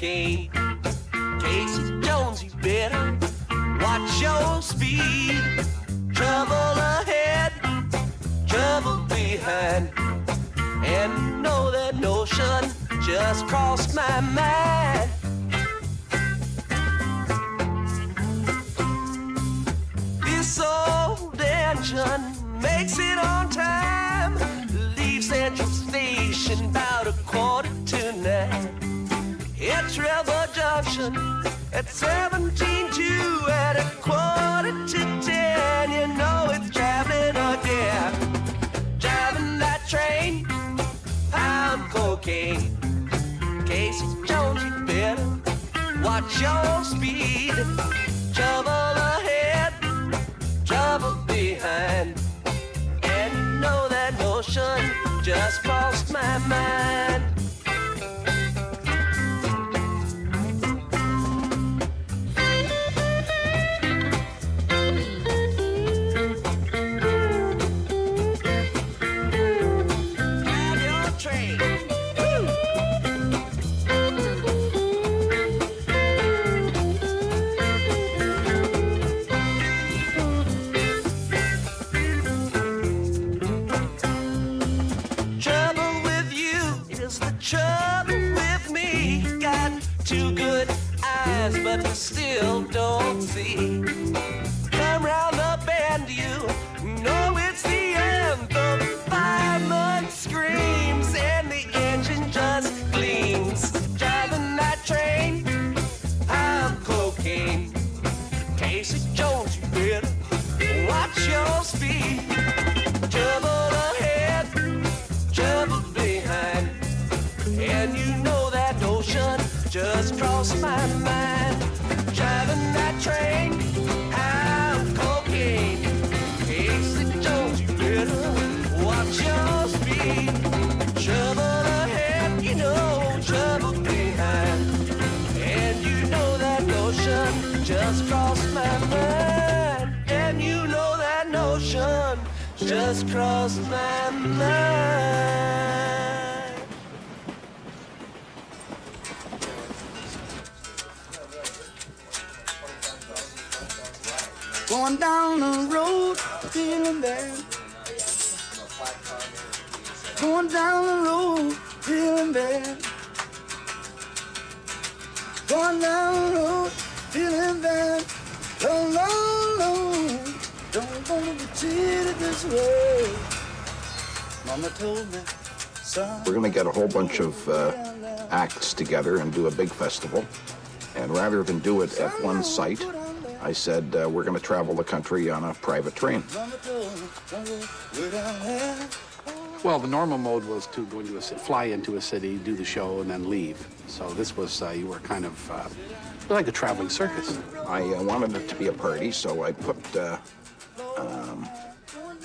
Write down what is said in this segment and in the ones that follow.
cocaine. Casey Jones, you better watch your speed. Trouble ahead, trouble behind. And know that notion just crossed my mind. This old engine makes it on time. Leave Central Station about 8:45. Hits Rebel Junction at 17:2 at 9:45. You know it's traveling again. Driving that train, pound cocaine. Casey Jones, you better watch your speed. Trouble ahead, trouble behind. And you know that notion just crossed my mind. But still don't see. Come round the bend, you know it's the end. The fireman screams and the engine just gleams. Driving that train, I'm cocaine. Casey Jones, you better watch your speed. Trouble ahead, trouble behind. And you know that notion just crossed my mind. Driving that train, I'm cocaine. Casey Jones, you better watch your speed. Trouble ahead, you know, trouble behind. And you know that notion just crossed my mind. And you know that notion just crossed my mind. Going down the road, feeling bad. Going down the road, feeling bad. Going down the road, feeling bad. No, no, no, don't wanna be treated this way. Mama told me, son. We're gonna get a whole bunch of acts together and do a big festival. And rather than do it at one site, I said, we're going to travel the country on a private train. Well, the normal mode was to go into fly into a city, do the show, and then leave. So this was, you were kind of like a traveling circus. I wanted it to be a party, so I put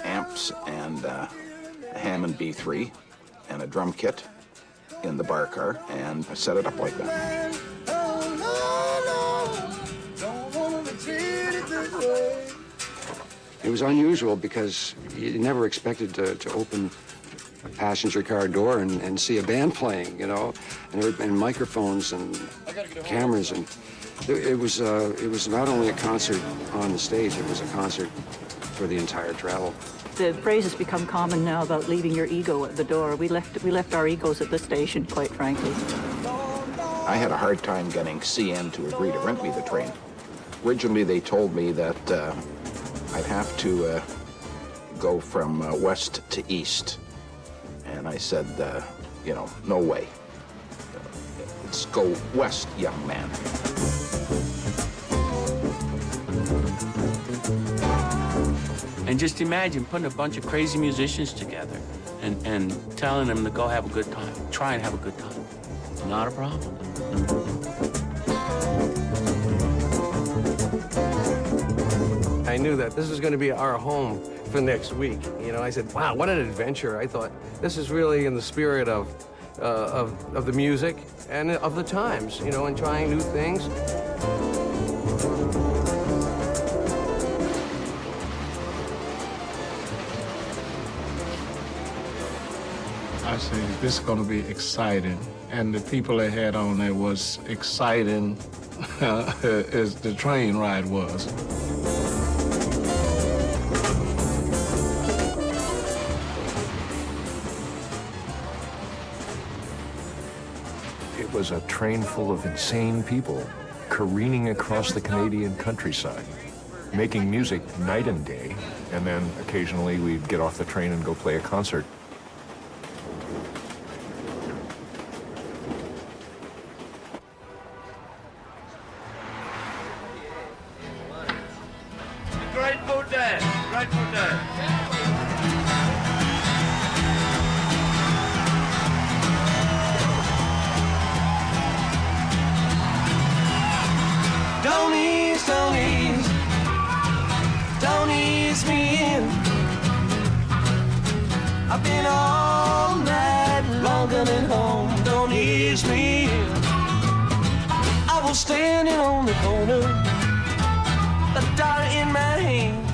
amps and a Hammond B3 and a drum kit in the bar car, and I set it up like that. It was unusual because you never expected to open a passenger car door and see a band playing, you know, and microphones and cameras, and it was not only a concert on the stage, it was a concert for the entire travel. The phrase has become common now about leaving your ego at the door. We left our egos at the station, quite frankly. I had a hard time getting CN to agree to rent me the train. Originally, they told me that I'd have to go from west to east. And I said, you know, no way. Let's go west, young man. And just imagine putting a bunch of crazy musicians together and telling them to go have a good time. Try and have a good time. Not a problem. I knew that this was going to be our home for next week. You know, I said, wow, what an adventure. I thought, this is really in the spirit of the music and of the times, you know, and trying new things. I say, this is going to be exciting. and the people they had on there was exciting as the train ride was. It was a train full of insane people careening across the Canadian countryside, making music night and day, and then occasionally we'd get off the train and go play a concert. Grateful Dead, Grateful Dead. Don't ease, don't ease, don't ease me in. I've been all night long coming home. Don't ease me in. I was standing on the corner, a dollar in my hand.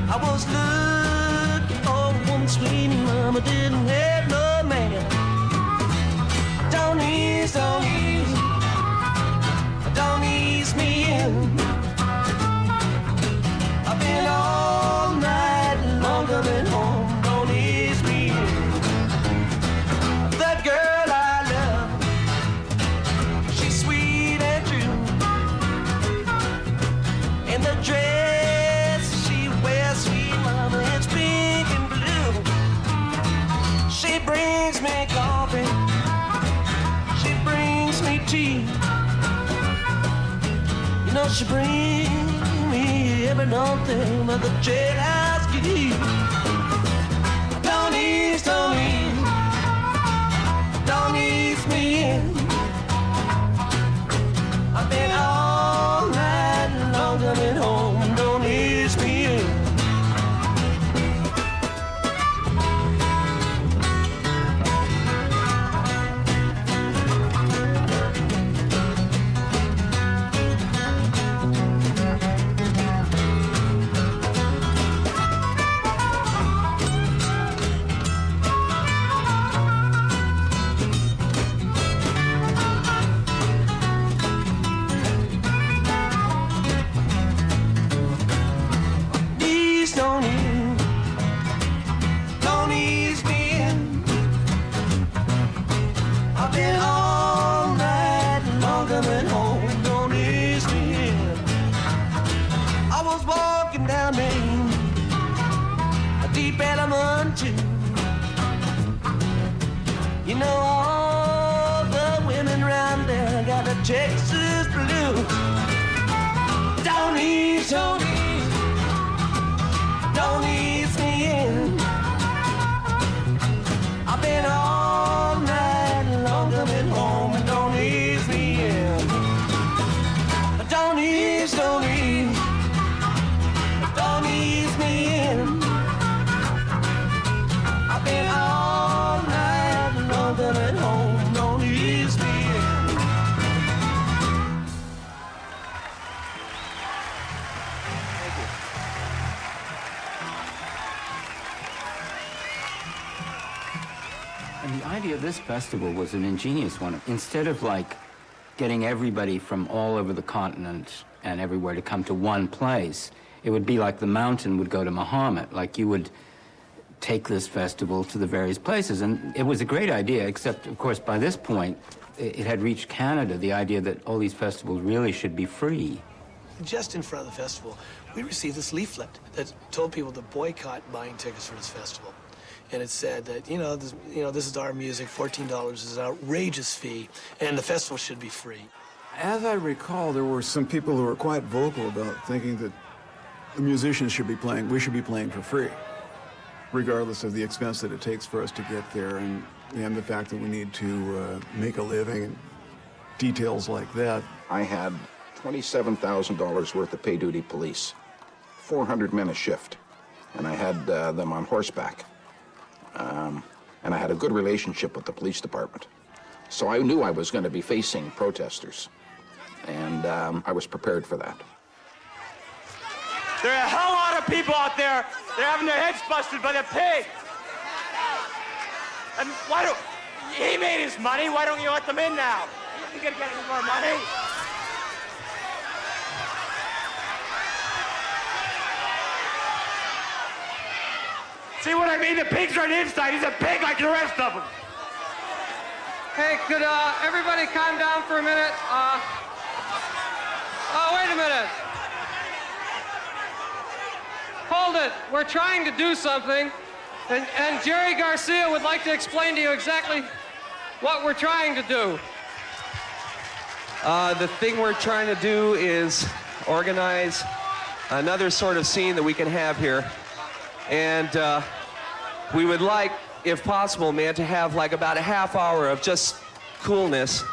I was looking for one sweet mama, didn't have no man. Don't ease, don't ease, don't ease me in. I've been all night long coming home. Don't ease me in. That girl I love, she's sweet and true. And the dress she wears, sweet mama, it's pink and blue. She brings me coffee, she brings me tea. You know she brings me every nothing but the jailhouse key. Don't ease, don't ease, don't ease me in. I've been all night long coming home. Don't ease me in. Please don't ease me in. I've been all night long coming home. Don't ease me in. I was walking down Main, a deep element too. You know all the women round there got a Texas blue. Don't ease, don't ease, don't ease me in. I've been all night long coming home. Don't ease me in. Don't ease, don't ease, don't ease me in. I've been all night long coming home. Don't ease me in. And the idea of this festival was an ingenious one. Instead of like getting everybody from all over the continent and everywhere to come to one place, it would be like the mountain would go to Muhammad. Like you would take this festival to the various places. And it was a great idea, except, of course, by this point, it had reached Canada, the idea that all these festivals really should be free. Just in front of the festival, we received this leaflet that told people to boycott buying tickets for this festival. And it said that, this is our music, $14 is an outrageous fee, and the festival should be free. As I recall, there were some people who were quite vocal about thinking that the musicians should be playing, we should be playing for free, regardless of the expense that it takes for us to get there and the fact that we need to make a living and details like that. I had $27,000 worth of pay-duty police, 400 men a shift, and I had them on horseback. And I had a good relationship with the police department. So I knew I was going to be facing protesters, and I was prepared for that. There are a hell lot of people out there that are having their heads busted by the pig. And He made his money. Why don't you let them in now? You gonna get any more money? See what I mean? The pig's right inside. He's a pig like the rest of them. Hey, could everybody calm down for a minute? Oh, wait a minute. Hold it. We're trying to do something, and Jerry Garcia would like to explain to you exactly what we're trying to do. The thing we're trying to do is organize another sort of scene that we can have here. And we would like, if possible, man, to have like about a half hour of just coolness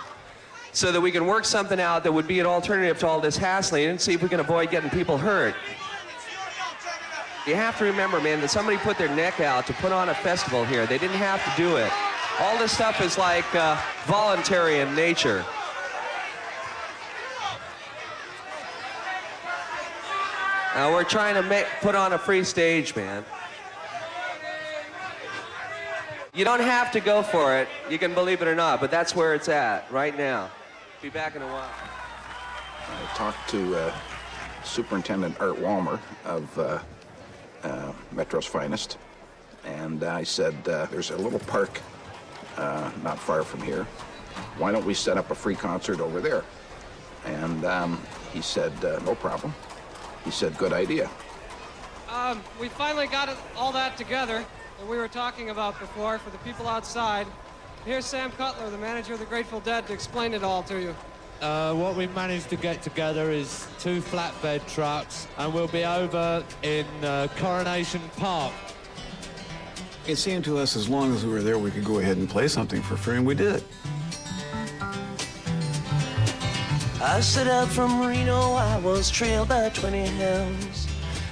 so that we can work something out that would be an alternative to all this hassling and see if we can avoid getting people hurt. You have to remember, man, that somebody put their neck out to put on a festival here. They didn't have to do it. All this stuff is like voluntary in nature. We're trying to put on a free stage, man. You don't have to go for it. You can believe it or not, but that's where it's at right now. Be back in a while. I talked to Superintendent Art Walmer of Metro's Finest, and I said, there's a little park not far from here. Why don't we set up a free concert over there? And he said, no problem. He said, good idea. We finally got all that together that we were talking about before for the people outside. Here's Sam Cutler, the manager of the Grateful Dead, to explain it all to you. What we've managed to get together is 2 flatbed trucks, and we'll be over in Coronation Park. It seemed to us as long as we were there, we could go ahead and play something for free, and we did. I set out from Reno, I was trailed by 20 hounds.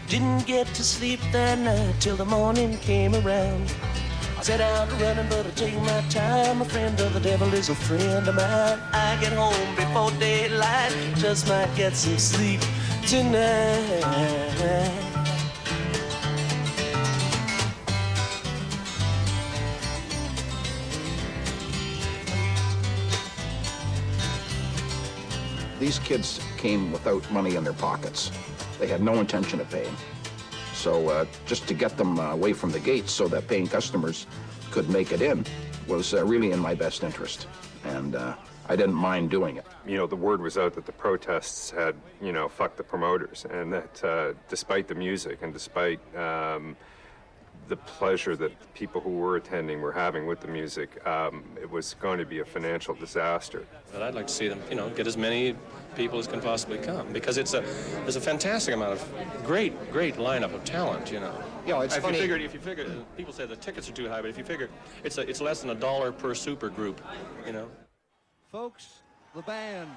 Didn't get to sleep that night till the morning came around. I set out running, but I take my time. A friend of the devil is a friend of mine. I get home before daylight, just might get some sleep tonight. These kids came without money in their pockets. They had no intention of paying. So just to get them away from the gates so that paying customers could make it in was really in my best interest. And I didn't mind doing it. You know, the word was out that the protests had, you know, fucked the promoters, and that despite the music and despite the pleasure that the people who were attending were having with the music, it was going to be a financial disaster. But I'd like to see them, you know, get as many people as can possibly come, because there's a fantastic amount of great lineup of talent, you know. Yeah, it's funny. If you figure, people say the tickets are too high, but if you figure it's less than $1 per super group, you know. Folks, the band.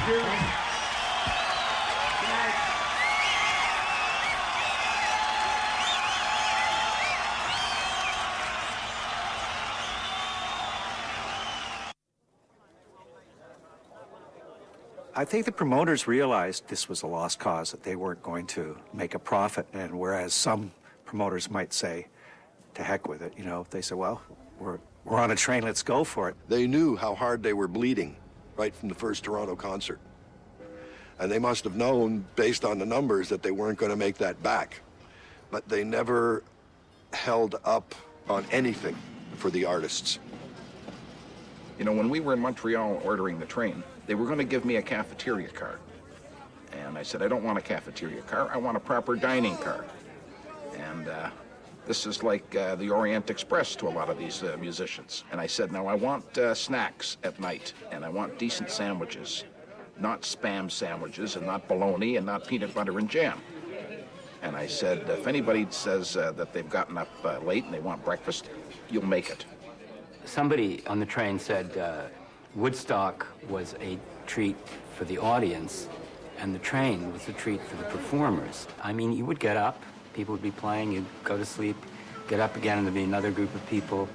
you. I think the promoters realized this was a lost cause, that they weren't going to make a profit. And whereas some promoters might say, to heck with it, you know, they said, well, we're on a train, let's go for it. They knew how hard they were bleeding right from the first Toronto concert. And they must have known, based on the numbers, that they weren't going to make that back. But they never held up on anything for the artists. You know, when we were in Montreal ordering the train, they were going to give me a cafeteria car. And I said, I don't want a cafeteria car, I want a proper dining car. And this is like the Orient Express to a lot of these musicians. And I said, now I want snacks at night, and I want decent sandwiches. Not Spam sandwiches, and not bologna, and not peanut butter and jam. And I said, if anybody says that they've gotten up late and they want breakfast, you'll make it. Somebody on the train said Woodstock was a treat for the audience, and the train was a treat for the performers. I mean, you would get up, people would be playing, you'd go to sleep, get up again, and there'd be another group of people.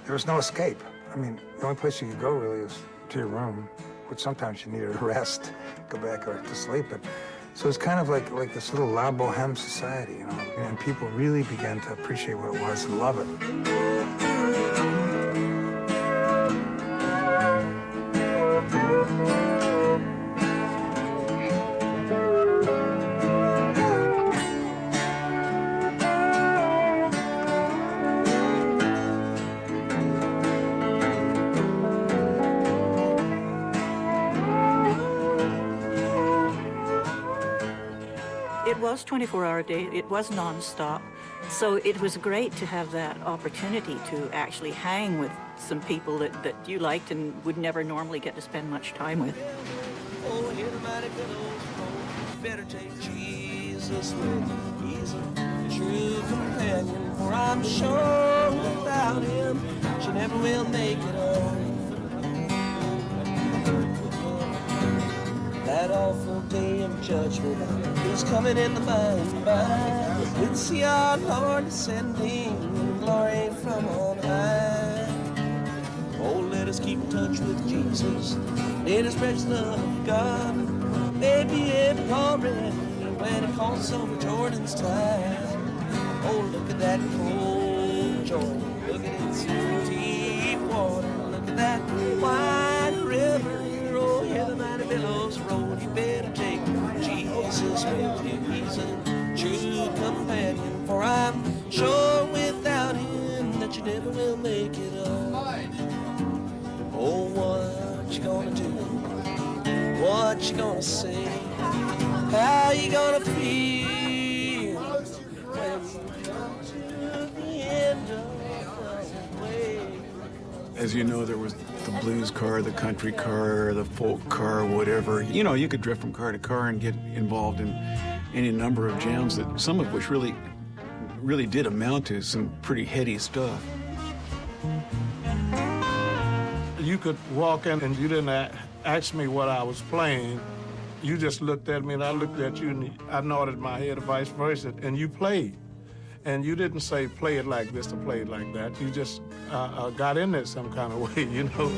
There was no escape. I mean, the only place you could go really is to your room, which sometimes you needed a rest, go back or to sleep. But so it's kind of like this little La Boheme society, you know, and people really began to appreciate what it was and love it. It was 24-hour a day. It was nonstop. So it was great to have that opportunity to actually hang with some people that you liked and would never normally get to spend much time with. Oh, hear the mighty billows roll. Better take Jesus with you. He's a true companion, for I'm sure without him, she never will make it home. That awful day of judgment is coming in the by and by. We'll see our Lord descending in glory from on high. Oh, let us keep in touch with Jesus. Let us spread the love of God. Maybe it's already when it calls over Jordan's tide. Oh, look at that cold Jordan. Look at its deep water. Look at that wide river. Oh, hear the mighty billows roll. You better take Jesus with you. He's a true companion, for I'm sure without him that you never will make it up. Oh, what you gonna do? What you gonna say? How you gonna feel when you come to the end of the way? As you know, there was the blues car, the country car, the folk car, whatever. You know, you could drift from car to car and get involved in any number of jams, that some of which really did amount to some pretty heady stuff. You could walk in and you didn't ask me what I was playing. You just looked at me and I looked at you and I nodded my head or vice versa, and you played. And you didn't say play it like this or play it like that. You just got in there some kind of way, you know.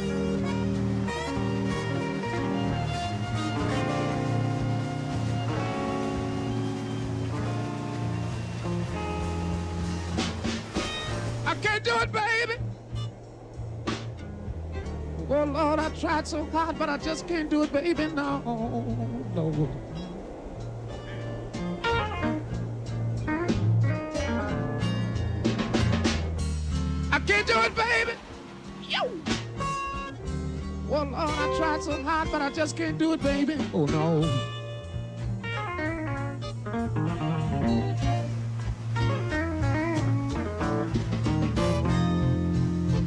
I can't do it, baby. Oh, Lord, I tried so hard, but I just can't do it, baby. No, no. I can't do it, baby. Yo. Well, Lord, I tried so hard, but I just can't do it, baby. Oh, no.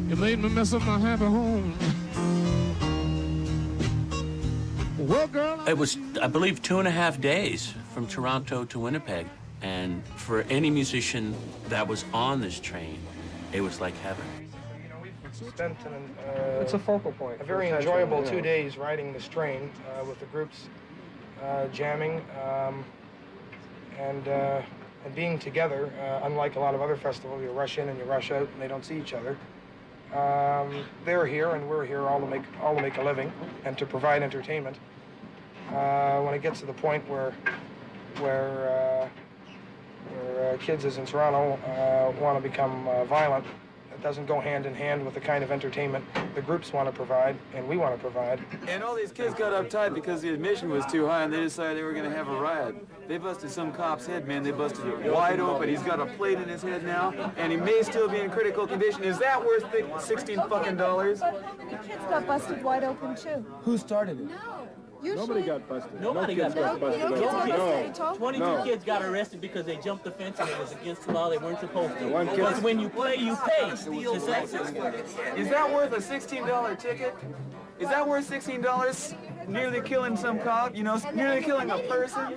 You made me mess up my happy home. Well, girl, It was, I believe, 2.5 days from Toronto to Winnipeg. And for any musician that was on this train, it was like heaven. spent It's a focal point. a very for enjoyable Central, 2 days riding this train with the groups jamming and being together. Unlike a lot of other festivals, you rush in and you rush out and they don't see each other. They're here and we're here all to make a living and to provide entertainment. When it gets to the point where kids, as in Toronto, want to become violent, it doesn't go hand in hand with the kind of entertainment the groups want to provide and we want to provide. And all these kids got uptight because the admission was too high and they decided they were going to have a riot. They busted some cop's head, man. They busted it wide open. He's got a plate in his head now, and he may still be in critical condition. Is that worth $16 fucking? The kids got busted wide open too. Who started it? Usually, got busted. Nobody No got kids busted. got busted. No. You told? 22 kids got arrested because they jumped the fence and it was against the law. They weren't supposed to. One kid- Because when you play, you pay. Is that worth a $16 ticket? Is that worth $16? Nearly killing some cop, you know, nearly killing a person.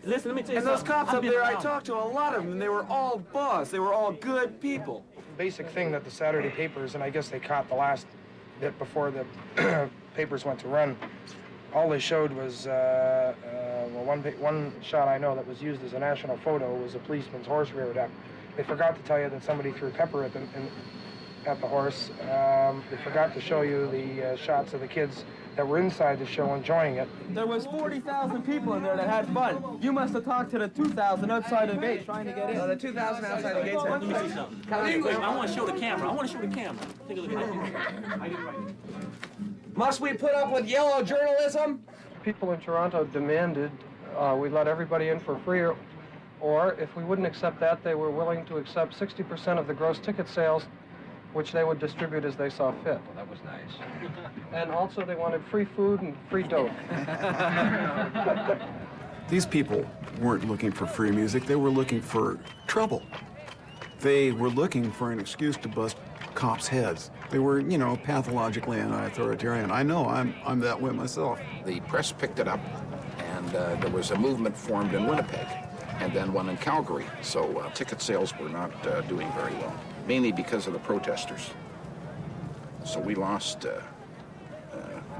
Listen, let me tell you And those something. cops I've up been there, I around. talked to a lot of them. They were all boss. They were all good people. Basic thing that the Saturday papers, and I guess they caught the last bit before the papers went to run, all they showed was, one shot I know that was used as a national photo was a policeman's horse reared up. They forgot to tell you that somebody threw pepper at the horse. They forgot to show you the shots of the kids that were inside the show enjoying it. There was 40,000 people in there that had fun. You must have talked to the 2,000 outside the gate trying to get in. The 2,000 outside the gates. Let me see something. Wait, I want to show the camera. Take a look at this. Must we put up with yellow journalism? People in Toronto demanded we let everybody in for free, or if we wouldn't accept that, they were willing to accept 60% of the gross ticket sales, which they would distribute as they saw fit. Well, that was nice. And also they wanted free food and free dope. These people weren't looking for free music. They were looking for trouble. They were looking for an excuse to bust cops' heads. They were, you know, pathologically anti-authoritarian. I know, I'm that way myself. The press picked it up, and there was a movement formed in Winnipeg, and then one in Calgary. So ticket sales were not doing very well, mainly because of the protesters. So we lost a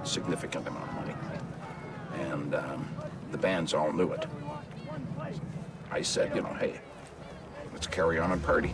significant amount of money, and the bands all knew it. I said, you know, hey, let's carry on and party.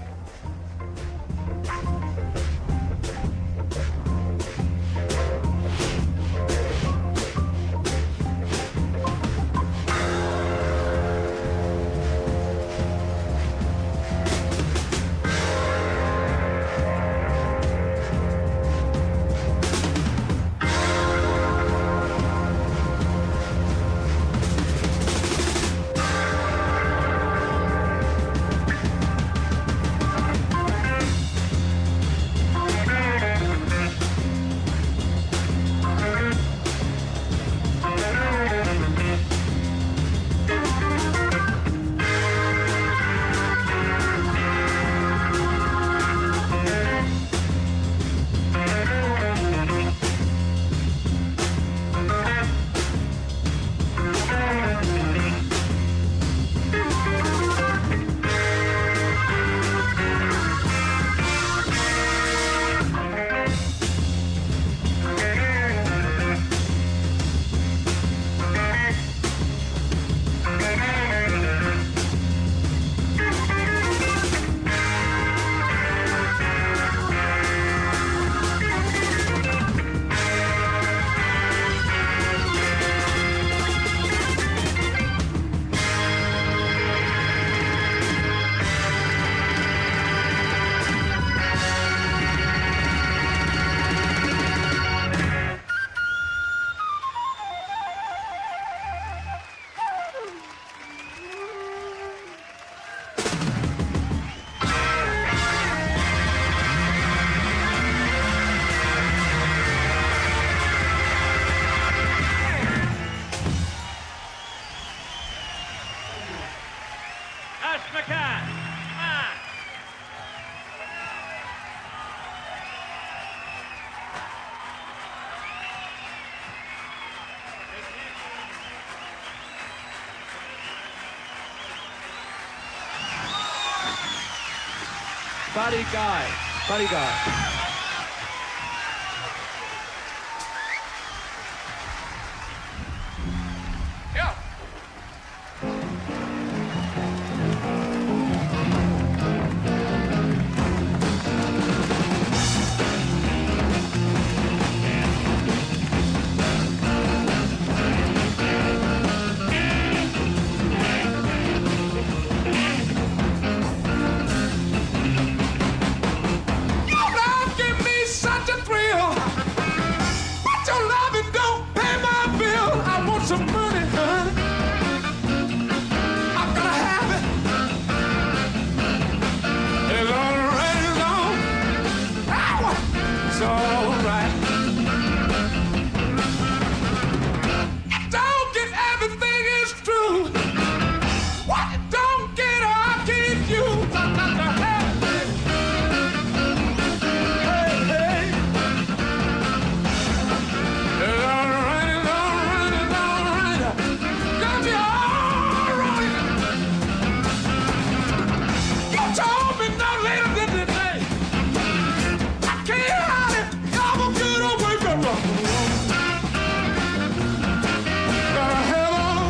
Buddy Guy. it's alright. Don't get everything is true. What you don't get, I'll give you. Hey, hey. It's alright, it's alright, it's alright. Gonna be alright. You told me no later than today. I can't hide it. I'm gonna wake up. Gotta have on.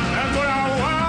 That's what I want.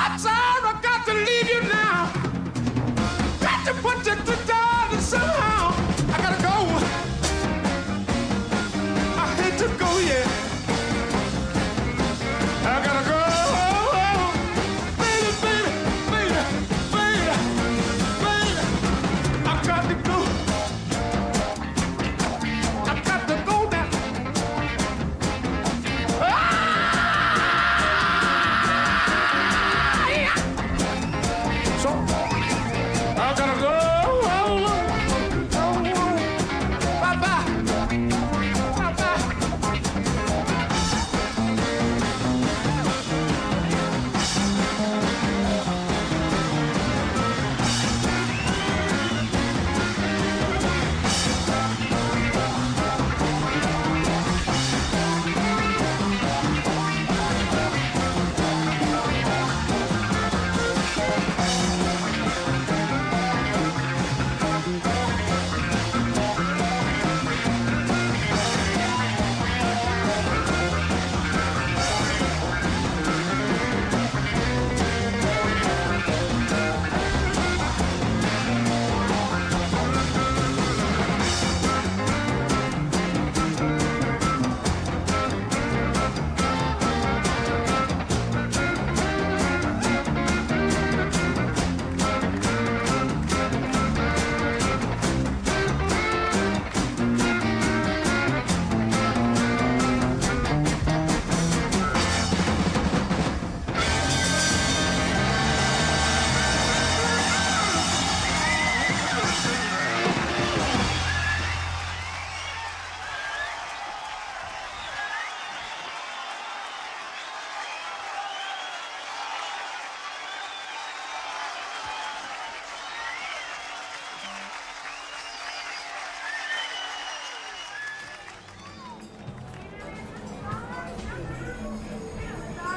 I'm sorry, I got to leave you now. Got to put you to down somehow. I gotta go. I hate to go, yeah. I gotta go. Baby, baby, baby, baby, baby. I got to go. I got to go now. So, I gotta go. Bye-bye. Bye-bye.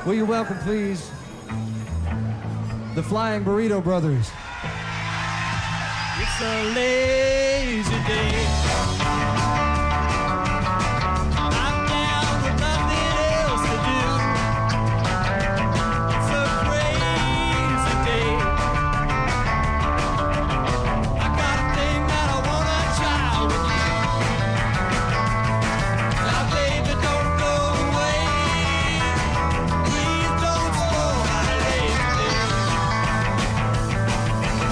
Will you welcome, please, the Flying Burrito Brothers. It's a lazy day. I'm down with nothing else to do. It's a crazy day. I got a thing that I wanna try with you. Now, baby, don't go away. Please don't slow my lazy day.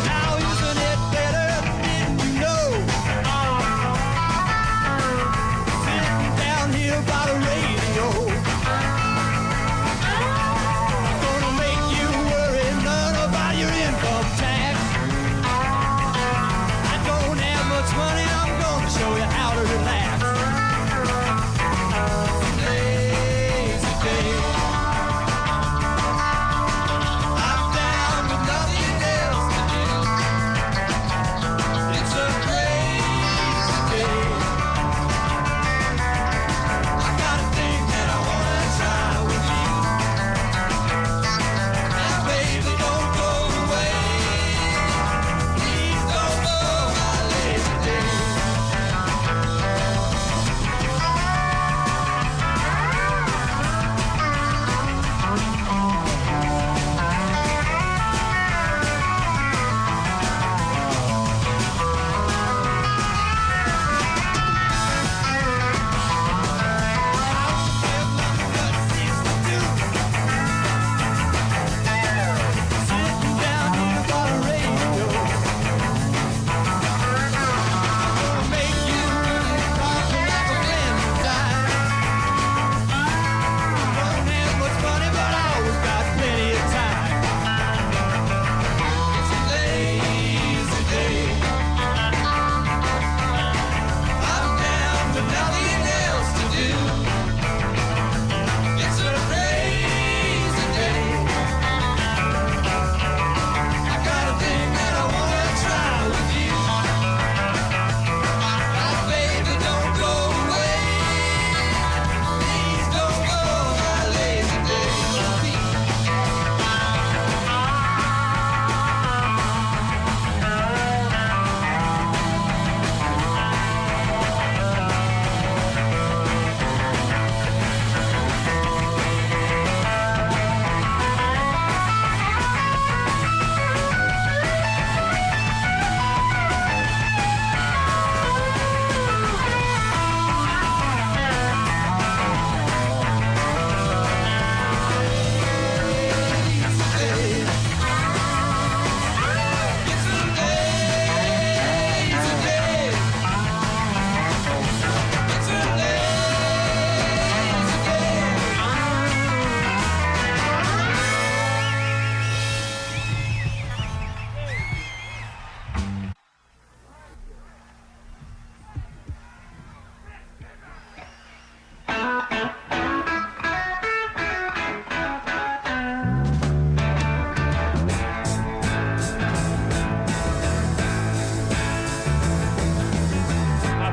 Now, isn't it better than you know?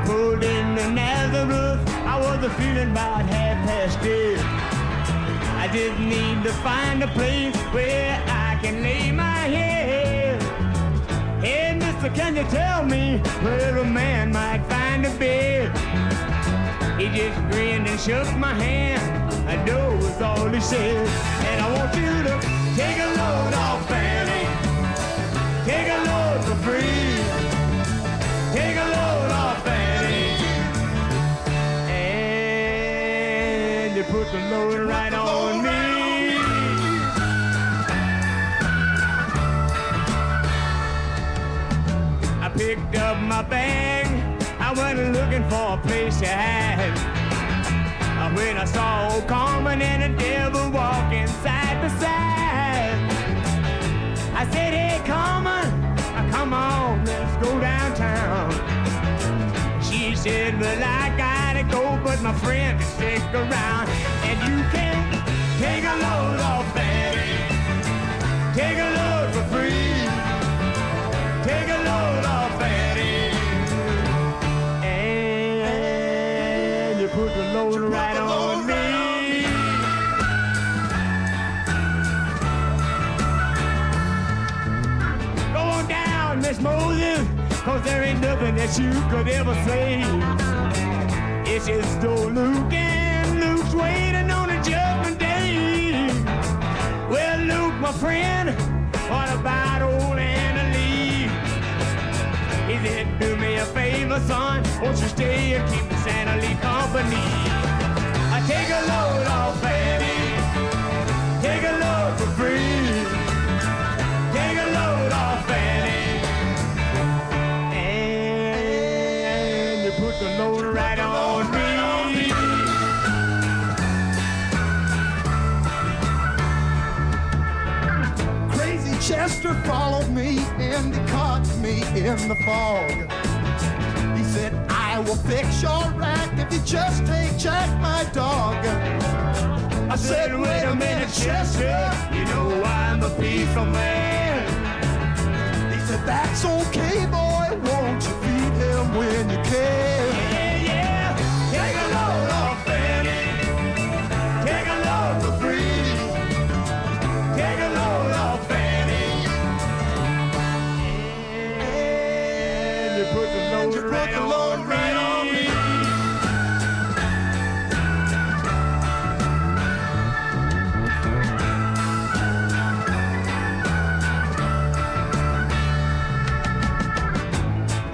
pulled into Nazareth. I was feeling about 8:30. I just need to find a place where I can lay my head. Hey, mister, can you tell me where a man might find a bed? He just grinned and shook my hand. I know was all he said. And I want you to take a load off Fanny. Take a load for free. Take a load off Fanny. And you put the load right on me. I picked up my bag. I went looking for a place to hide. When I saw old Carmen and the devil walking side by side, I said, hey, Carmen, come on, let's go downtown. She said, well, I gotta go, but my friend can stick around. And you can take a load off Fanny. Take a load for free. Take a load off Fanny. And you put the load right on me. Go on down, Miss Moses, 'cause there ain't nothing that you could ever say. It's just old Luke, and Luke's waiting on the judgment day. Well, Luke, my friend, what about old Anna Lee? He said, do me a favor, son, won't you stay and keep Miss Anna Lee company? I take a load off Fanny. Take a load for free. Take a load off Fanny. And you put the load right on me. Crazy Chester followed me and he caught me in the fog. He said, I will fix your rack if you just take Jack, my dog. I said, wait a minute, Chester, you know I'm a peaceful man. He said, that's okay, boy, won't you feed him when you can? Yeah, yeah, take a load off Fanny. Take a load for free. Take a load off Fanny. And you put the load right on me.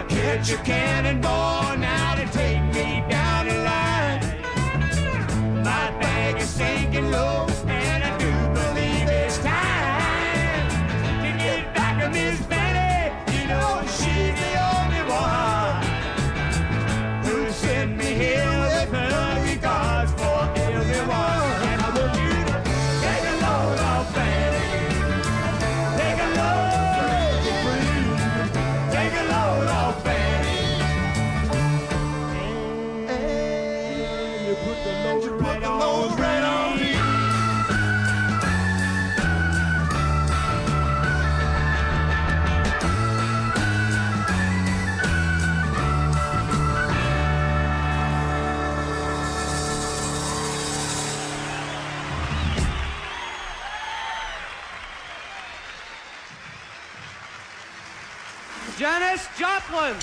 Catch a cannonball now to take me down the line. My bag is sinking low, and I do believe it's time to get back to Miss Fanny. You know she's the only one who sent me here with her regards for everyone. And I want you to take a load off Fanny. Take a load for free. Take a load off Fanny. Put the load right on me. Janis Joplin.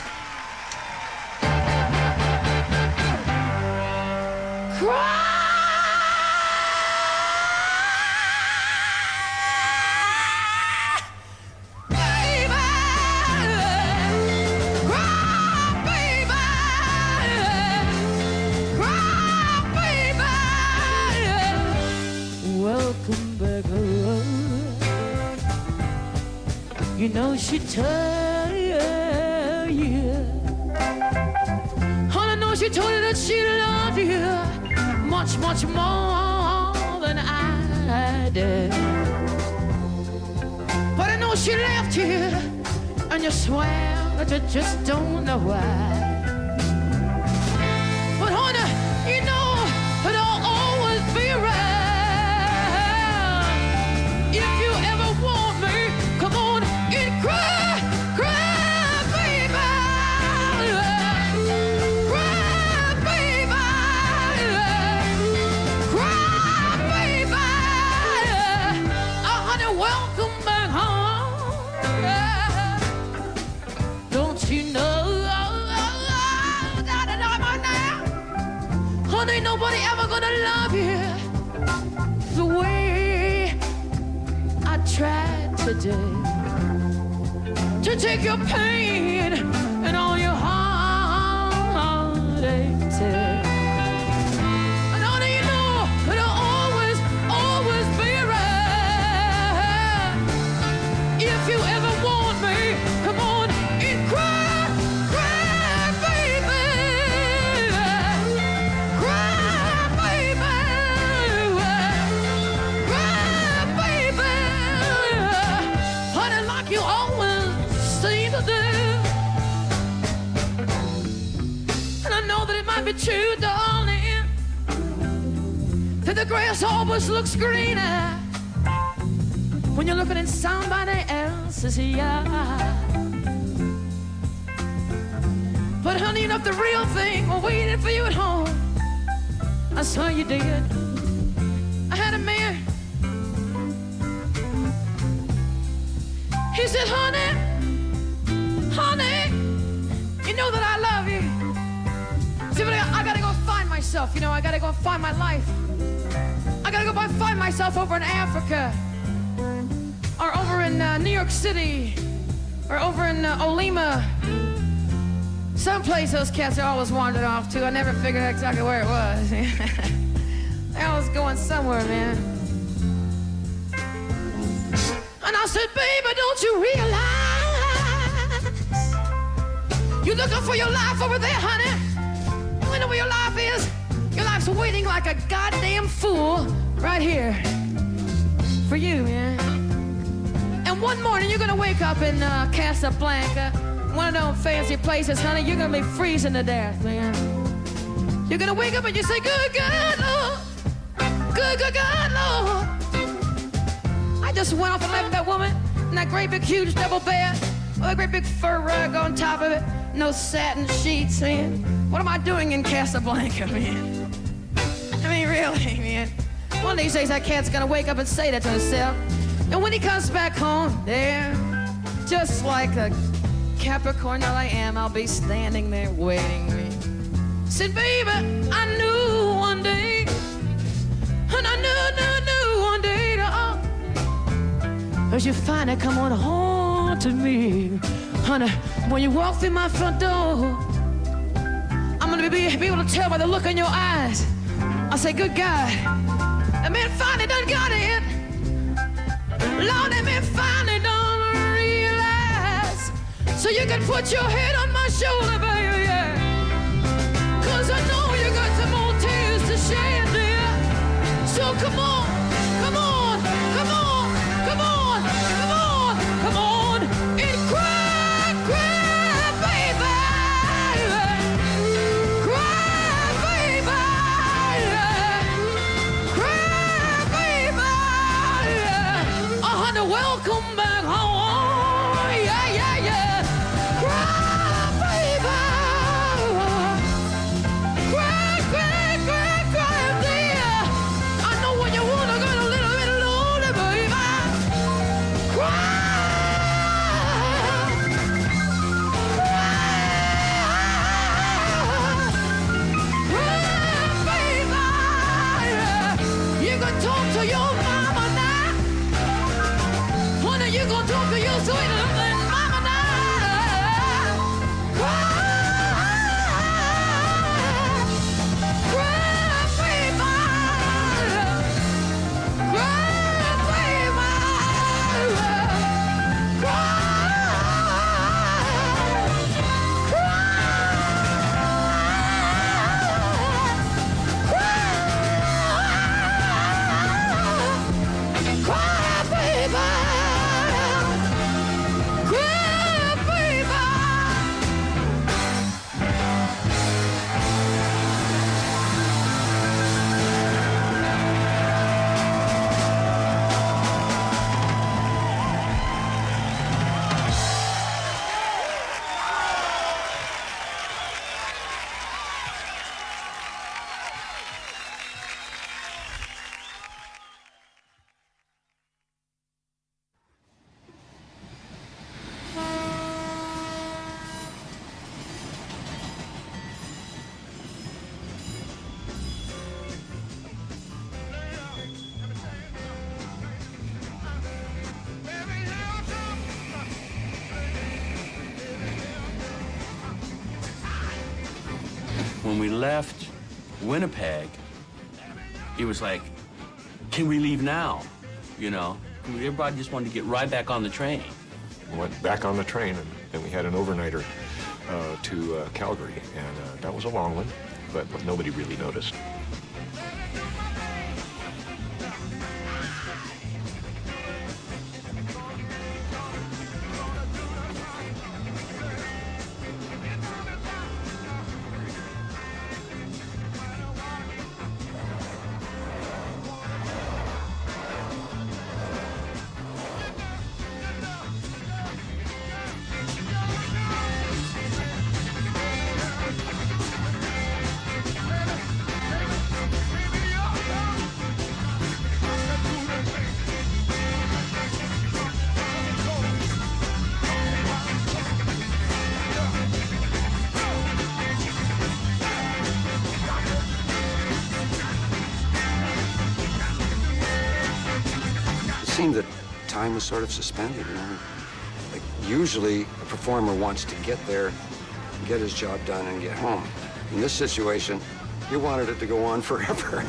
Welcome back, love. You know she tell you. I know she told you that she loved you much, much more than I did. But I know she left you, and you swear that you just don't know why. But honey, you know it'll always be around. If you ever want me, come on and cry, cry, baby. Well, ain't nobody ever gonna love you the way I tried today to take your pain and all your heartaches. And honey, you know it'll always, always be right. If you ever want me, come on and cry, cry, baby. Cry, baby. Cry, baby. Honey, like you always seem to do. And I know that it might be true, darling, that the grass always looks greener when you're looking in somebody else's eye. But honey, you know the real thing was waiting for you at home. I saw you did. I had a man. He said, honey, honey, you know that I love you. See, but I gotta go find myself, you know, I gotta go find my life. I gotta go find myself over in Africa, or over in New York City, or over in Olima. Someplace those cats are always wandered off to. I never figured out exactly where it was. They always going somewhere, man. And I said, baby, don't you realize you're looking for your life over there, honey? You know where your life is? Your life's waiting like a goddamn fool right here for you, man. And one morning you're gonna wake up in Casablanca, one of those fancy places, honey. You're gonna be freezing to death, man. You're gonna wake up and you say, good God, Lord. Good, good God, Lord. I just went off and left that woman in that great big huge double bed with a great big fur rug on top of it, no satin sheets, man. What am I doing in Casablanca, man? I mean, really, man. One of these days that cat's gonna wake up and say that to himself. And when he comes back home, there, just like a Capricorn that I am, I'll be standing there waiting, man. Said, baby, I knew one day, and I knew one day, as you finally come on home to me, honey, when you walk through my front door, I'm gonna be able to tell by the look in your eyes. I say, good God, that man finally done got it. Lord, that man finally done realize. So you can put your head on my shoulder, baby, yeah. 'Cause I know you got some more tears to shed, dear. So come on, come on, come on, come on, come on, come on, and cry, cry, baby. Cry, baby. Cry, baby. Honey, welcome back home. Yeah, yeah, yeah. Cry, baby. Cry, cry, cry, cry, dear. I know when you wanna get a little bit lonely, baby. Cry. You can talk to your mama now. Honey, you When we left Winnipeg, it was like, can we leave now? You know, everybody just wanted to get right back on the train. We went back on the train, and we had an overnighter to Calgary, and that was a long one, but nobody really noticed. It seemed that time was sort of suspended, you know. Like, usually a performer wants to get there, get his job done, and get home. In this situation, you wanted it to go on forever.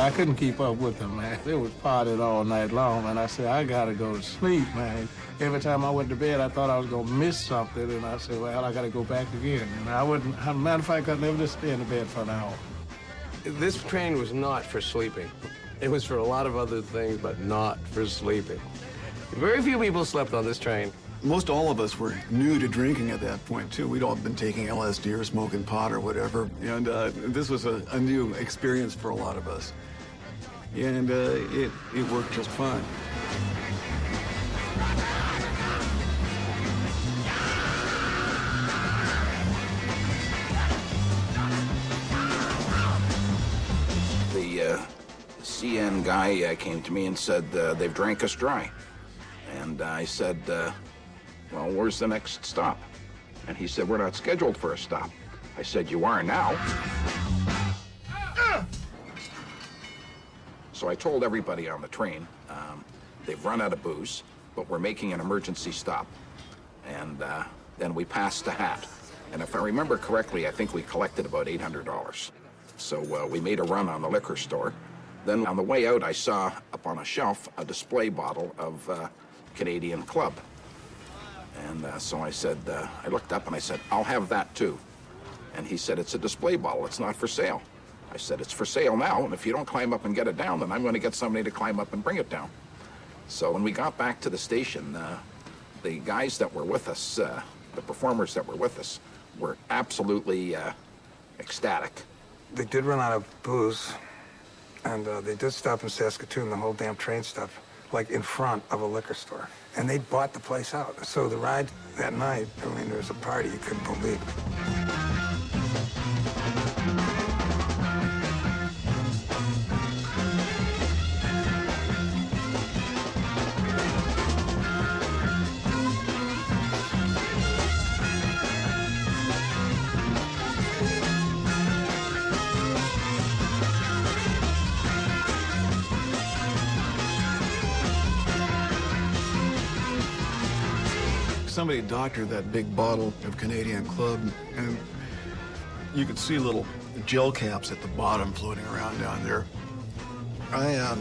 I couldn't keep up with them, man. They was partying all night long, and I said, I gotta go to sleep, man. Every time I went to bed, I thought I was gonna miss something, and I said, well, I gotta go back again. And I wouldn't, as a matter of fact, I'd never just stay in the bed for an hour. This train was not for sleeping. It was for a lot of other things, but not for sleeping. Very few people slept on this train. Most all of us were new to drinking at that point, too. We'd all been taking LSD or smoking pot or whatever, and this was a new experience for a lot of us. And it worked just fine. The CN guy came to me and said, they've drank us dry. And I said, well, where's the next stop? And he said, we're not scheduled for a stop. I said, you are now. So I told everybody on the train, they've run out of booze, but we're making an emergency stop. And then we passed the hat. And if I remember correctly, I think we collected about $800. So we made a run on the liquor store. Then on the way out, I saw up on a shelf a display bottle of Canadian Club. And so I said, I looked up and I said, I'll have that too. And he said, it's a display bottle, it's not for sale. I said, it's for sale now, and if you don't climb up and get it down, then I'm going to get somebody to climb up and bring it down. So when we got back to the station, the guys that were with us, the performers that were with us, were absolutely ecstatic. They did run out of booze, and they did stop in Saskatoon. The whole damn train stopped, like in front of a liquor store. And they bought the place out. So the ride that night, I mean, there was a party you couldn't believe. Somebody doctored that big bottle of Canadian Club, and you could see little gel caps at the bottom floating around down there. I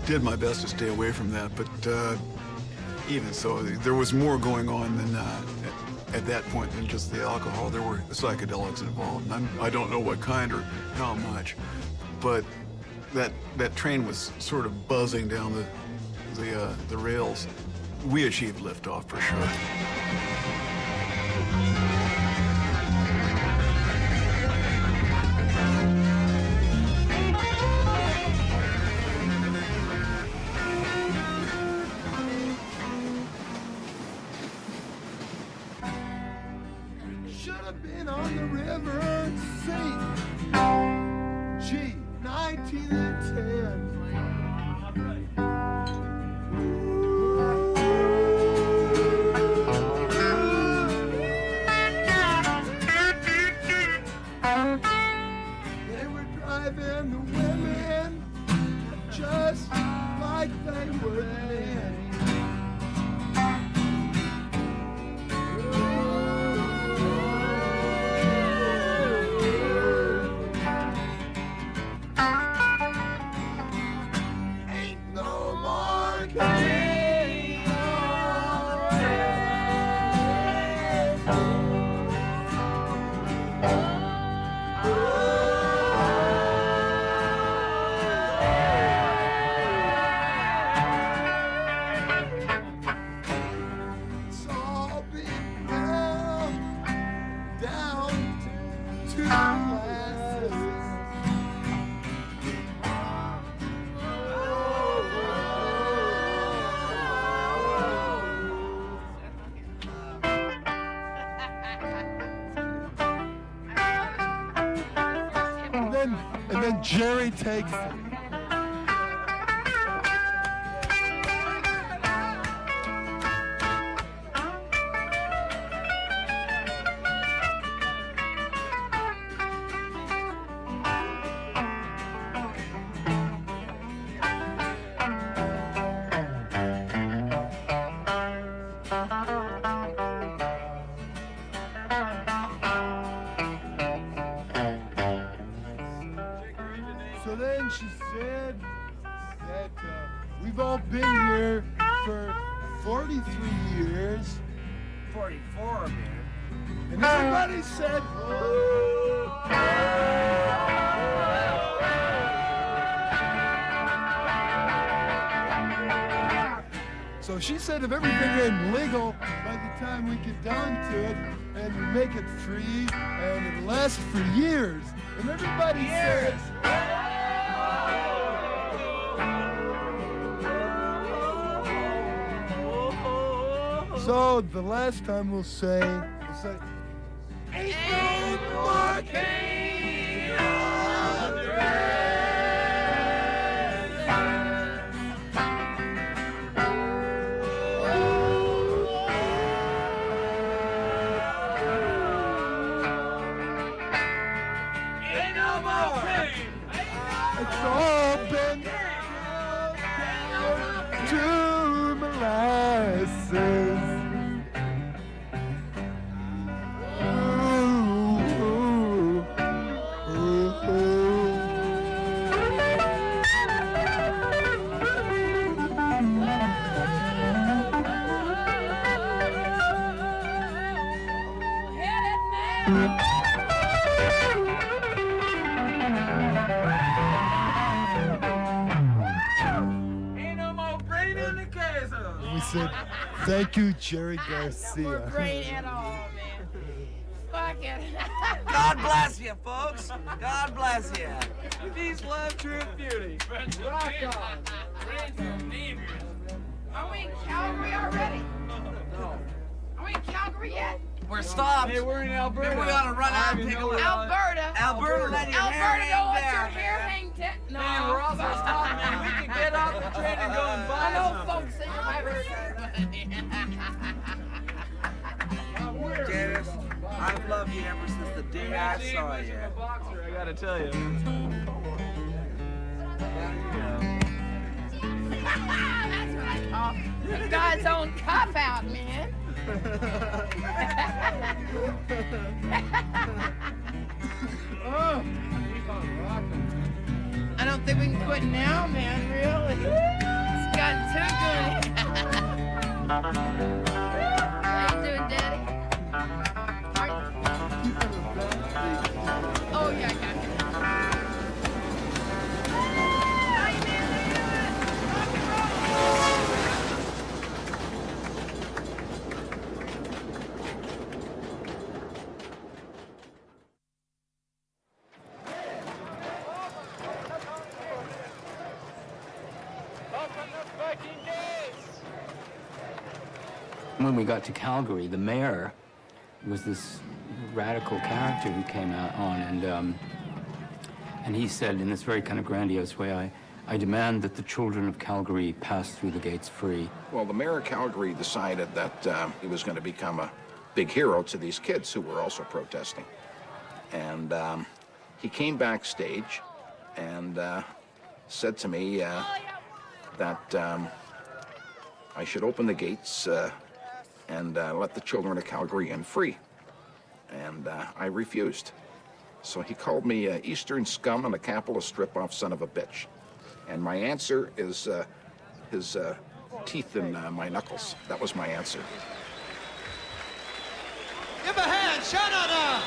did my best to stay away from that, but even so, there was more going on than at that point than just the alcohol. There were psychedelics involved. I don't know what kind or how much, but that train was sort of buzzing down the rails. We achieved liftoff for sure. Should have been on the river at sea. G, 1910. They were driving the women just like they were men. Ain't no more It's all been down to molasses. And then Jerry takes it. So then she said that we've all been here for 43 years. 44, man. And everybody said, so she said if everything ain't legal, by the time we get down to it, and we make it free, and it'll last for years. And everybody said, so the last time we'll say, ain't no more king on the Ain't no more pain. It's all been down to molasses. Ain't no more brain in the queso. We said, thank you, Jerry Garcia. No more brain at all, man. Fuck it. God bless you, folks. God bless you. Peace, love, truth, beauty. Rock on. Are we in Calgary already? No. Are we in Calgary yet? We're stopped. Hey, we're in Alberta. Maybe we ought to run out and take a look. Alberta. Alberta, let your hair Alberta, hang don't let there, your hair man. hang down. No. Man, we're all about stopping, man. We can get off the train and go and buy I know something. folks in Alberta. Janice, I've loved you ever since the day I saw you. A boxer, I gotta tell you. That's what I call the God's own cop out, man. Oh, keep on rocking. I don't think we can quit now, man, really. It's gotten too good. How you doing, Daddy? Oh, yeah, I got you. Hey, man, how you doing? Rock and roll. When we got to Calgary, the mayor was this radical character who came out on, and And he said in this very kind of grandiose way, I demand that the children of Calgary pass through the gates free. Well, the mayor of Calgary decided that he was going to become a big hero to these kids who were also protesting. And he came backstage and said to me that I should open the gates and let the children of Calgary in free. And I refused. So he called me Eastern scum and a capitalist strip-off son of a bitch. And my answer is his teeth in my knuckles. That was my answer. Give a hand, Sha-na-na!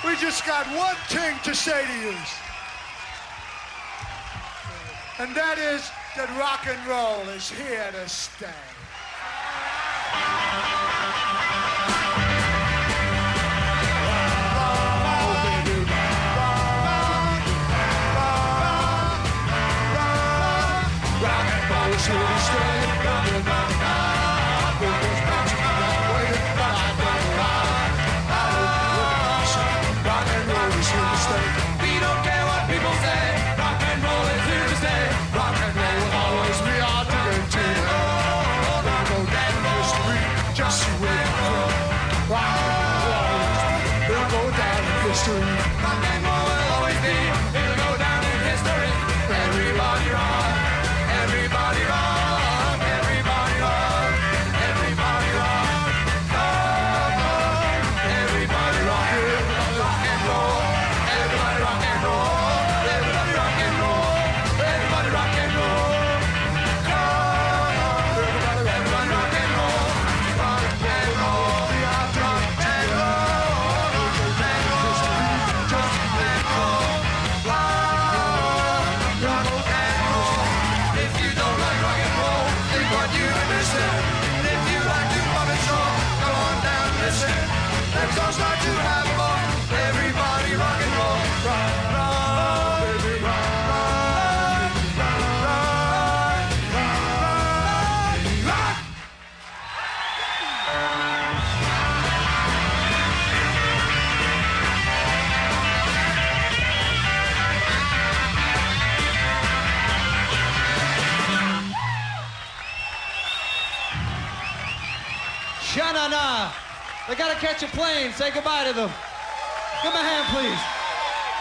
We just got one thing to say to you. And that is that rock and roll is here to stay. Rock and roll is here to stay. Rock and roll. Rock and roll is here to stay. We don't care what people say. Rock and roll is here to stay. Rock and roll will always be our DNT. We'll go down in history, just you wait for it. Rock and roll will go down in history. Rock and roll will always be. It'll go down in history. Everybody rock, everybody rock, everybody rock, everybody rock. Everybody rock, rock and roll. Everybody rock and roll. Everybody rock and roll. Everybody rock and roll. Everybody rock and roll. Rock and roll. Rock and roll. Just and roll. Rock and roll. If you don't like rock and roll, they want you to listen. And if you like to pop and soul, go on down and listen. Let's all start to have fun. Everybody rock and roll. Rock, rock, baby, rock, rock, rock, rock, rock. Sha-na-na. They gotta catch a plane. Say goodbye to them. Give them a hand, please.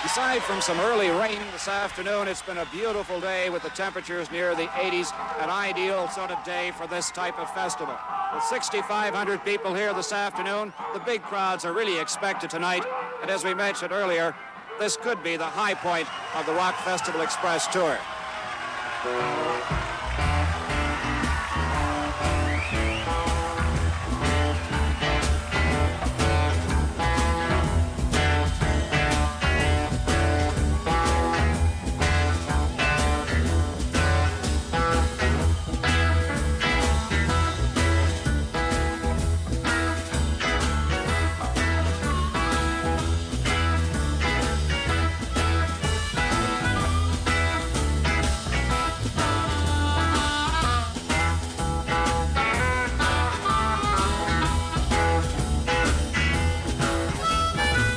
Aside from some early rain this afternoon, it's been a beautiful day with the temperatures near the 80s, an ideal sort of day for this type of festival. With 6,500 people here this afternoon, the big crowds are really expected tonight, and as we mentioned earlier, this could be the high point of the Rock Festival Express tour.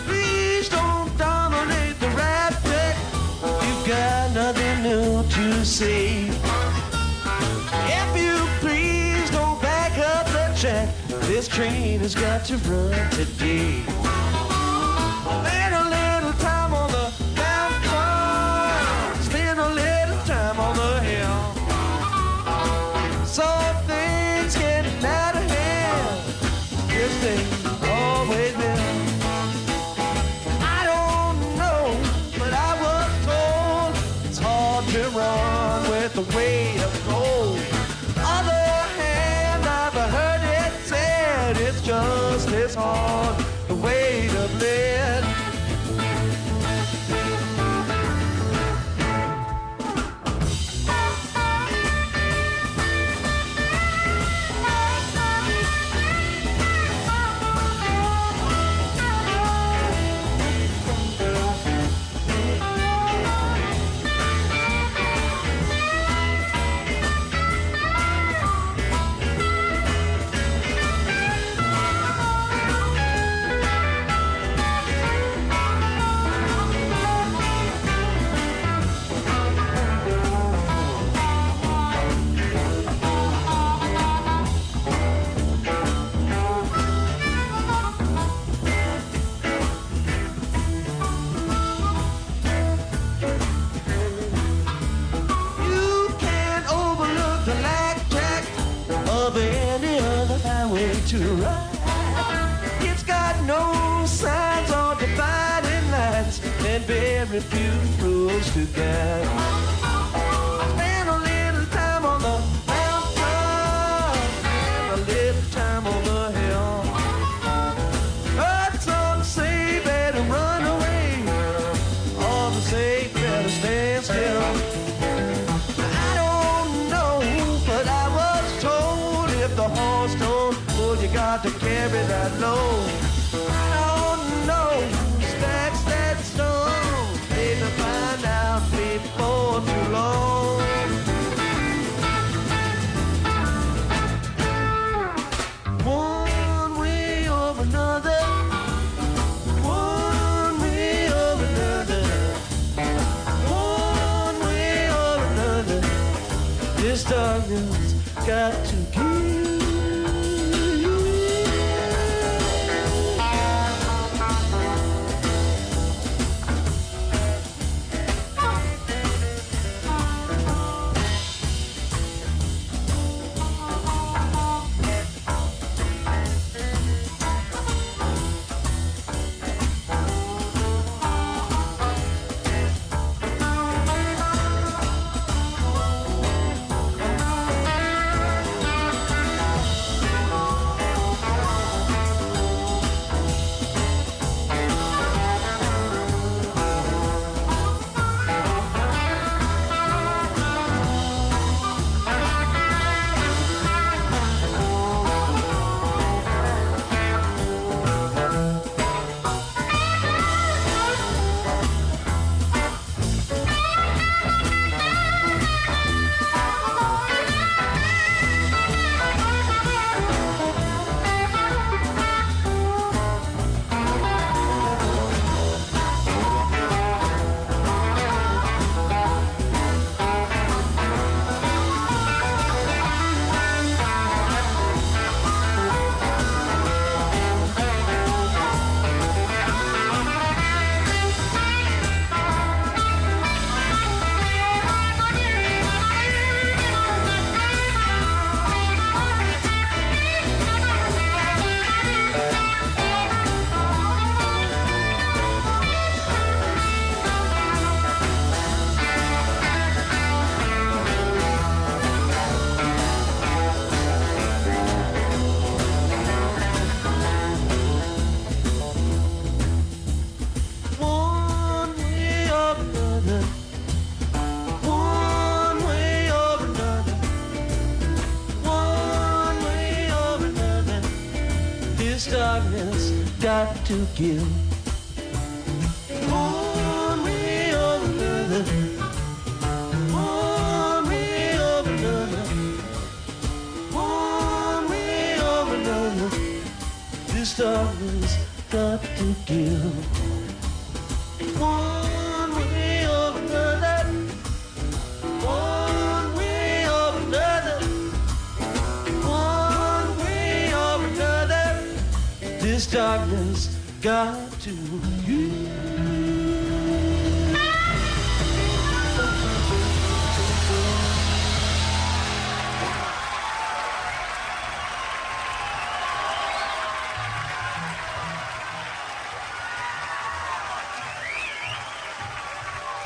Please don't dominate the rap track. You've got nothing new to say. If you please don't back up the track, this train has got to run today. Spend a little time on the mountain, spend a little time on the hill. So things get out of hand. This thing always will. I don't know, but I was told it's hard to run with the weight of gold. Other hand, I've heard it said it's just as hard, the weight of lead. to ride. It's got no signs or dividing lines, and very few rules to guide. I spent a little time on the mountain, and a little time on the hill. Heard some say better run away, others say better stand still. I don't know, but I was told if the horse don't pull, you got to carry that load. I don't know who stacks that stone. Maybe find out before too long. One way or another, one way or another, one way or another, this darkness got to give. Darkness got to give. One way or another, one way or another, one way or another, this darkness got to give. One way or another, one way or another, one way or another, this darkness got to you.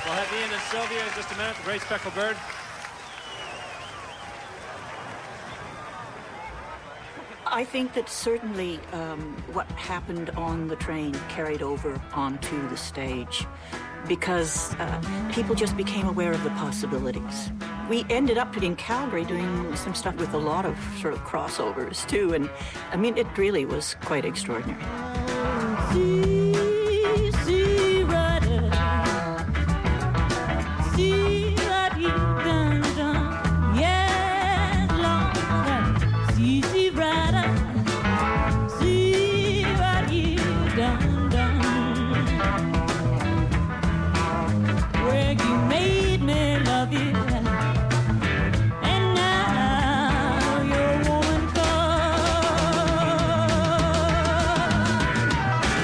We'll have Ian and Sylvia in just a minute, the Great Speckled Bird. I think that certainly what happened on the train carried over onto the stage because people just became aware of the possibilities. We ended up in Calgary doing some stuff with a lot of sort of crossovers too, and I mean, it really was quite extraordinary.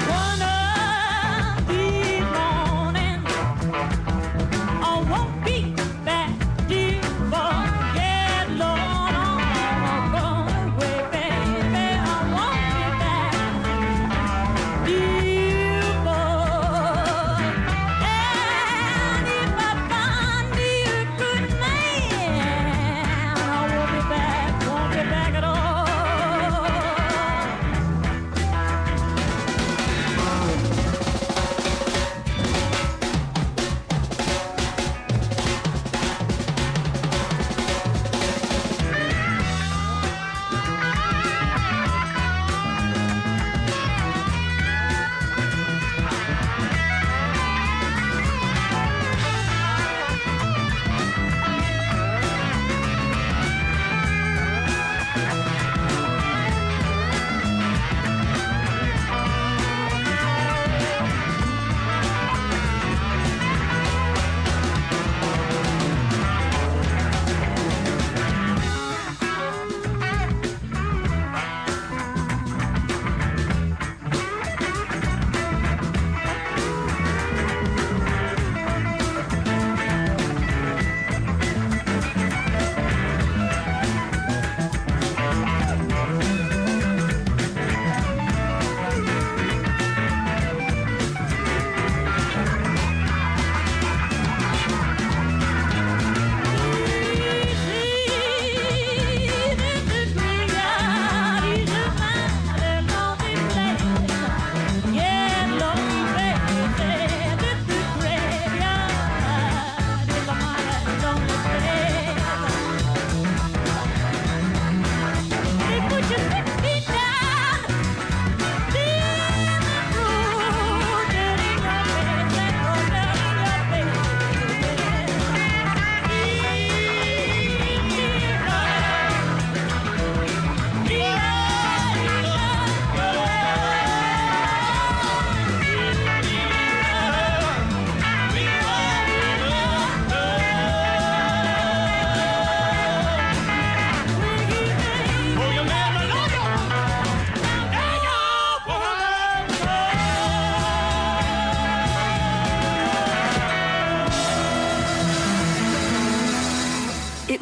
One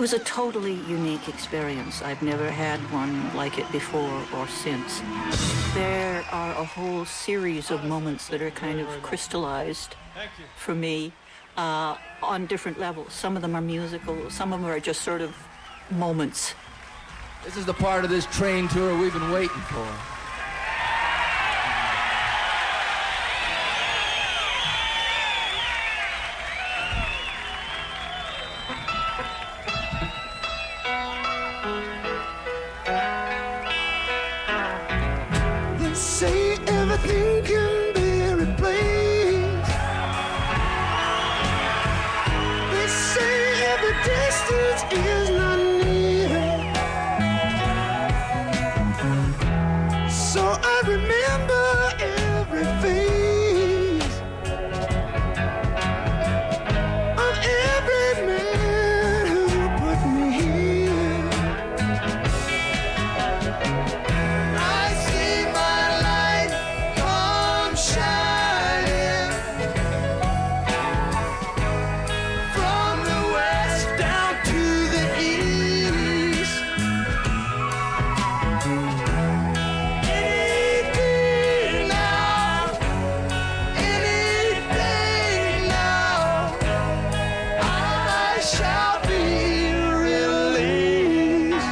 was a totally unique experience. I've never had one like it before or since. There are a whole series of moments that are kind of crystallized for me on different levels. Some of them are musical, some of them are just sort of moments. This is the part of this train tour we've been waiting for. They say everything can be replaced. They say every distance is not near. So I remember every face of every man who put me here. I see my light come shining from the west down to the east. Any day now, any day now, I shall be released.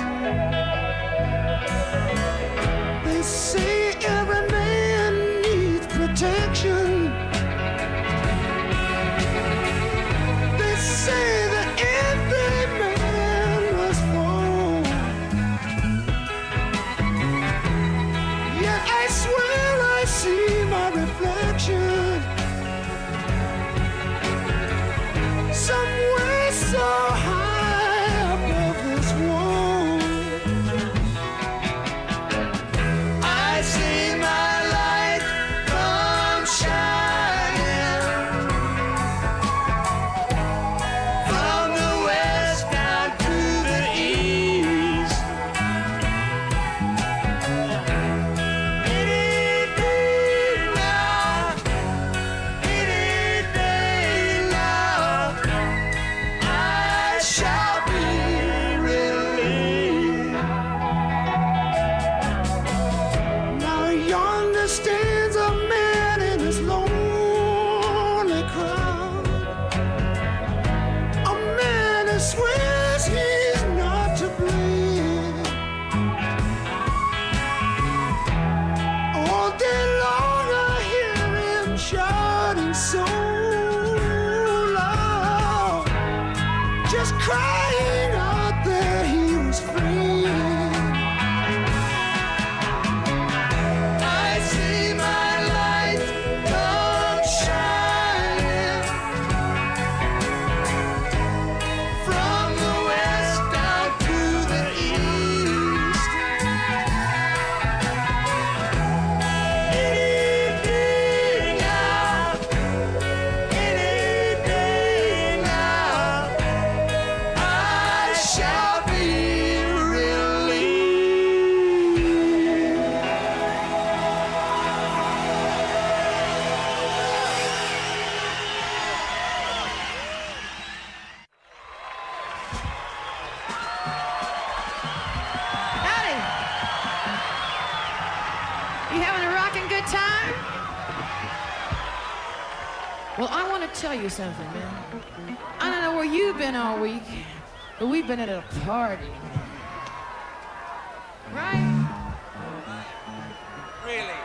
They say every man needs protection. They say that every man must fall. Yet I swear I see my reflection somewhere so high above this wall. I see my light come shining from the west down to the east. Any day now, any day now, I shall be released. Now yonder stands a man in his lonely crowd, a man who swears he's not to blame. All day long I hear him shouting so loud, just crying out that he was free. I see my light come shining from the west down to the east. Any day now, any day now, I shall be released. Howdy. You having a rocking good time? Well, I want to tell you something, man. I don't know where you've been all week, but we've been at a party. Right? Really?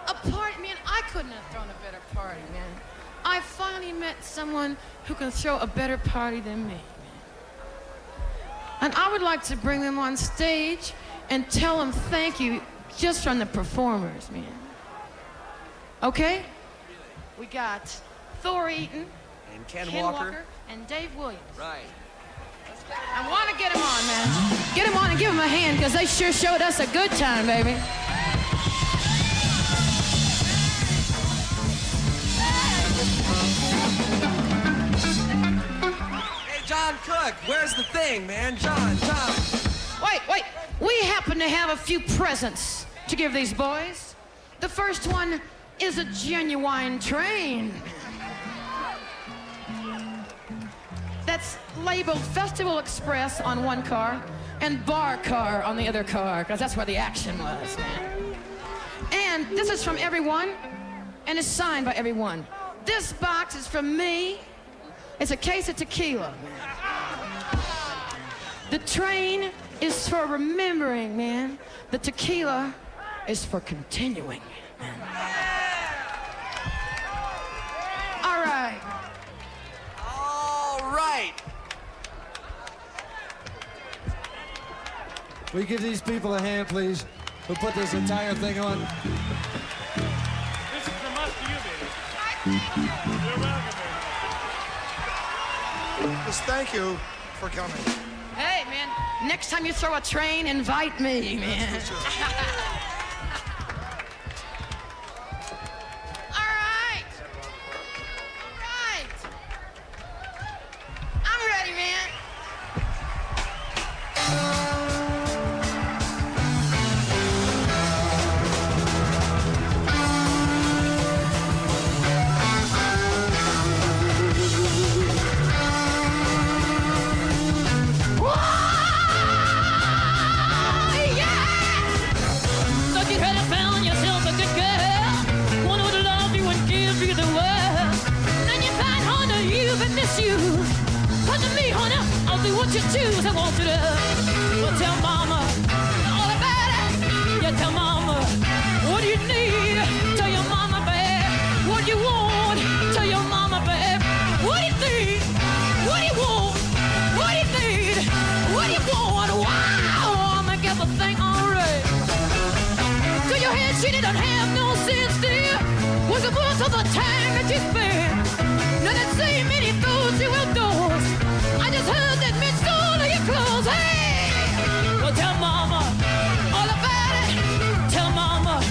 A party, man. I couldn't have thrown a better party, man. I finally met someone who can throw a better party than me. And I would like to bring them on stage and tell them thank you just from the performers, man. Okay? We got Thor Eaton, And Ken Walker, Walker. and Dave Williams. Right. I want to get them on, man. Get them on and give them a hand, because they sure showed us a good time, baby. Hey, John Cook, where's the thing, man? John. Wait. We happen to have a few presents to give these boys. The first one is a genuine train. that's labeled Festival Express on one car and Bar Car on the other car, because that's where the action was, man. And this is from everyone, and it's signed by everyone. This box is from me. It's a case of tequila. The train is for remembering, man. The tequila is for continuing, man. All right. All right. Will you give these people a hand, please, who put this entire thing on? This is from us to you, baby. You're welcome, baby. Just thank you for coming. Hey, man, next time you throw a train, invite me, man. All right. I'm ready, man. What you choose, I want you to tell mama all about it. You tell mama what do you need. Tell your mama, babe, what do you want. Tell your mama, babe, what do you need. What do you want. What do you need. What do you want. Wow, make everything alright. To your head, she didn't have no sense, dear. Was it worth all the time that you spent? Now that same many thoughts you will do. I just heard that men stole your clothes. Hey, well, tell mama all about it. Tell mama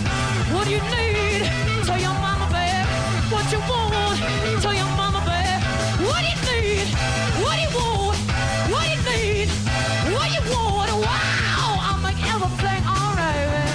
what do you need. Tell your mama, babe, what you want. Tell your mama, babe, what do you need. What do you want. What do you need. What do you want. Wow, I'll make everything alright, man.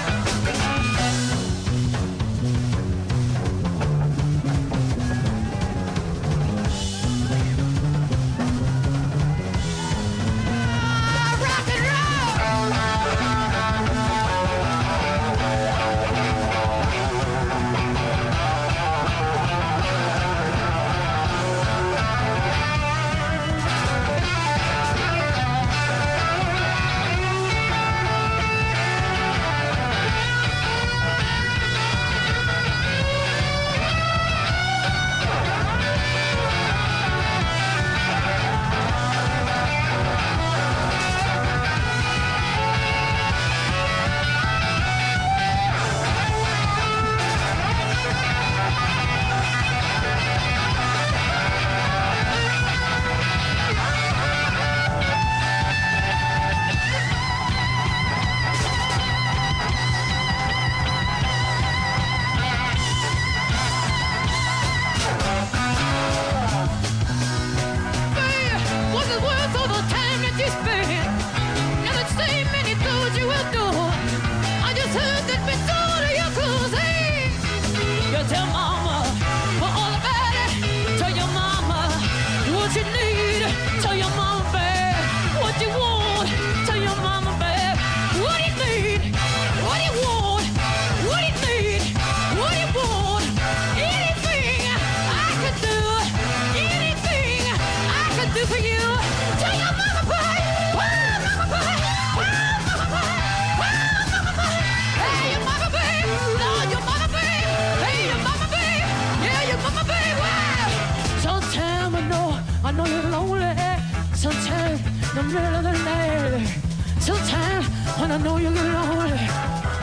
Sometimes when I know you get lonely,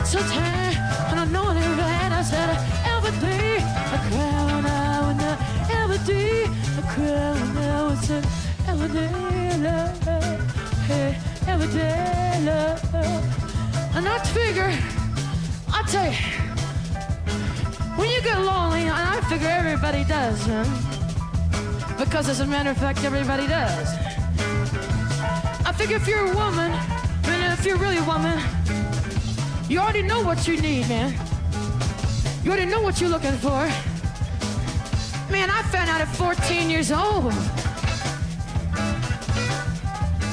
sometimes when I know you're bad, I said every day I cry when I would not, every day I cry when I would say every day love, hey, every day love. And I figure, I tell you, when you get lonely, and I figure everybody does, man, because as a matter of fact, everybody does. I figure if you're a woman, and if you're really a woman, you already know what you need, man. You already know what you're looking for. Man, I found out at 14 years old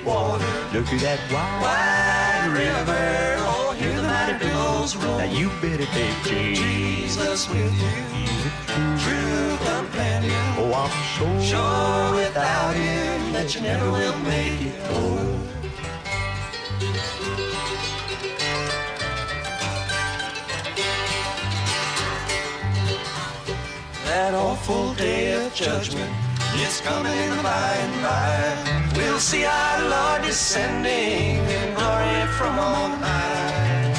deep water. Look at that Wide river, oh, hear the mighty billows roll. Now you better take Jesus with you, true companion. Oh, I'm sure without him that you never will make it home. That awful day of judgment is coming in the by and by. We'll see our Lord descending in glory from on high.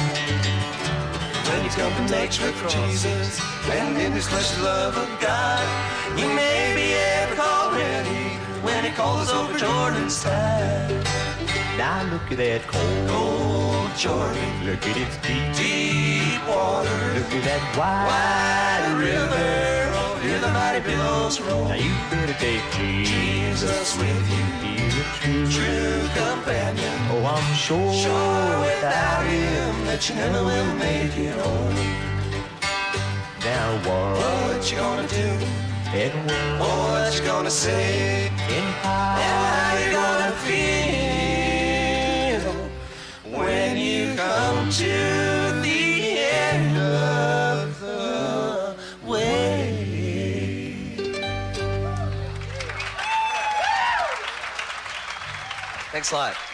When he comes and makes with Jesus and in his flesh the love of God, he may be ever called ready when he calls us over Jordan's side. Now look at that cold Jordan. Look at its deep water. Look at that wide river. Oh, hear the mighty billows roll. Now you better take Jesus with you. He's a true companion. Oh, I'm sure without him that you never will make it home. Now what you gonna do? And what you gonna say? And how you gonna feel when you come to the end of the way? Thanks a lot.